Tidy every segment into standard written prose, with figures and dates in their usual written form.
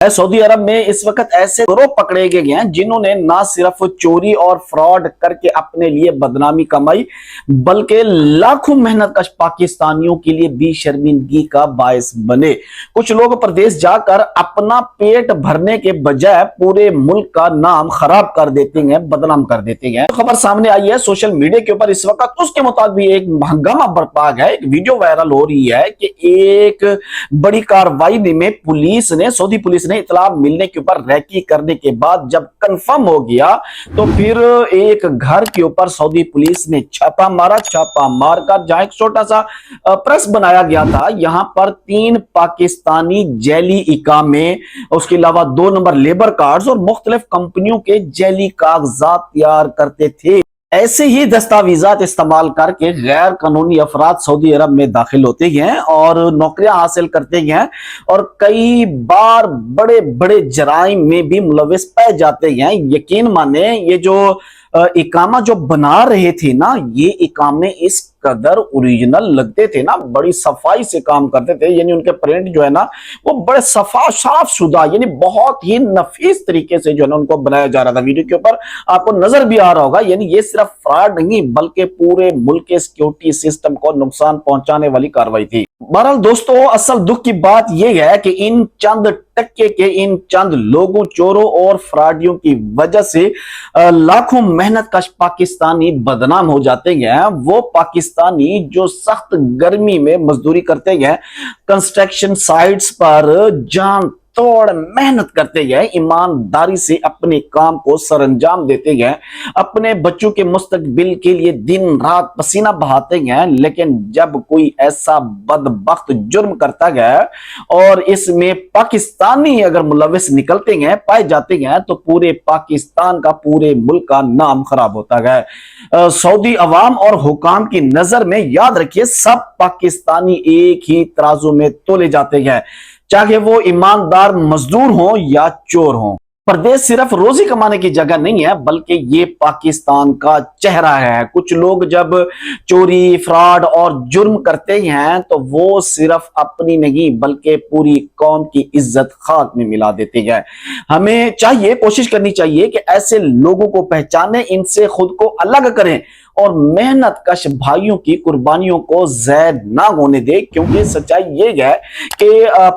Saudi अरब में इस वक्त ऐसे गिरोह पकड़े गए हैं जिन्होंने ना सिर्फ चोरी और फ्रॉड करके अपने लिए बदनामी कमाई, बल्कि लाखों मेहनतकश पाकिस्तानियों के लिए भी शर्मिंदगी का बायस बने। कुछ लोग प्रदेश जाकर अपना पेट भरने के बजाय पूरे मुल्क का नाम खराब कर देते हैं, बदनाम कर देते हैं। तो खबर सामने आई है सोशल मीडिया के ऊपर इस वक्त, उसके मुताबिक भी एक हंगामा बरपा है। एक वीडियो वायरल हो रही है कि एक बड़ी कार्रवाई में पुलिस ने, सऊदी पुलिस ने इतला मिलने के ऊपर रैकी करने के बाद जब कंफर्म हो गया तो फिर एक घर के ऊपर सऊदी पुलिस ने छापा मारा। छापा मारकर जहां एक छोटा सा प्रेस बनाया गया था, यहां पर 3 पाकिस्तानी जैली इकामे, उसके अलावा 2 नंबर लेबर कार्ड्स और मुख्तलिफ कंपनियों के जैली कागजात तैयार करते थे। ऐसे ही दस्तावेजात इस्तेमाल करके गैर कानूनी अफराद सऊदी अरब में दाखिल होते हैं और नौकरियां हासिल करते हैं और कई बार बड़े बड़े जराइम में भी मुलविस पाए जाते हैं। यकीन माने, ये जो इकामा जो बना रहे थे ना, ये इकामे इस कदर ओरिजिनल लगते थे ना, बड़ी सफाई से काम करते थे, यानी उनके प्रिंट जो है ना वो बड़े साफ शुदा, यानी बहुत ही नफीस तरीके से जो है ना उनको बनाया जा रहा था। वीडियो के ऊपर आपको नजर भी आ रहा होगा, यानी ये सिर्फ फ्रॉड नहीं बल्कि पूरे मुल्क के सिक्योरिटी सिस्टम को नुकसान पहुंचाने वाली कार्रवाई थी। बहरहाल दोस्तों, असल दुख की बात यह है कि इन चंद टक्के के, इन चंद लोगों, चोरों और फ्रॉडियों की वजह से लाखों मेहनतकश पाकिस्तानी बदनाम हो जाते हैं। वो पाकिस्तानी जो सख्त गर्मी में मजदूरी करते हैं, कंस्ट्रक्शन साइट्स पर जान तोड़ मेहनत करते हैं, ईमानदारी से अपने काम को सरंजाम देते हैं, अपने बच्चों के मुस्तकबिल के लिए दिन रात पसीना बहाते हैं, लेकिन जब कोई ऐसा बदबख्त जुर्म करता है और इसमें पाकिस्तानी अगर मुलविस निकलते हैं, पाए जाते हैं, तो पूरे पाकिस्तान का, पूरे मुल्क का नाम खराब होता है। सऊदी अवाम और हुकाम की नजर में याद रखिए, सब पाकिस्तानी एक ही तराजू में तोले जाते हैं, चाहे वो ईमानदार मजदूर हो या चोर हो। प्रदेश सिर्फ रोजी कमाने की जगह नहीं है बल्कि ये पाकिस्तान का चेहरा है। कुछ लोग जब चोरी, फ्रॉड और जुर्म करते हैं तो वो सिर्फ अपनी नहीं बल्कि पूरी कौम की इज्जत खाक में मिला देते हैं। हमें चाहिए, कोशिश करनी चाहिए कि ऐसे लोगों को पहचाने, इनसे खुद को अलग करें और मेहनतकश भाइयों की कुर्बानियों को ज़ाया ना होने दे, क्योंकि सच्चाई ये है कि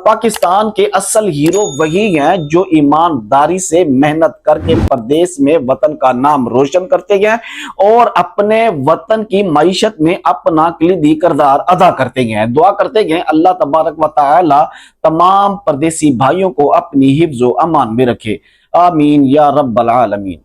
पाकिस्तान के असल हीरो वही हैं जो ईमानदारी से मेहनत करके प्रदेश में वतन का नाम रोशन करते हैं और अपने वतन की मईशत में अपना कलीदी किरदार अदा करते हैं। दुआ करते हैं अल्लाह तबारक व तआला तमाम परदेसी भाइयों को अपनी हिफ्ज़ व अमान में रखे। आमीन या रब्बल आलमीन।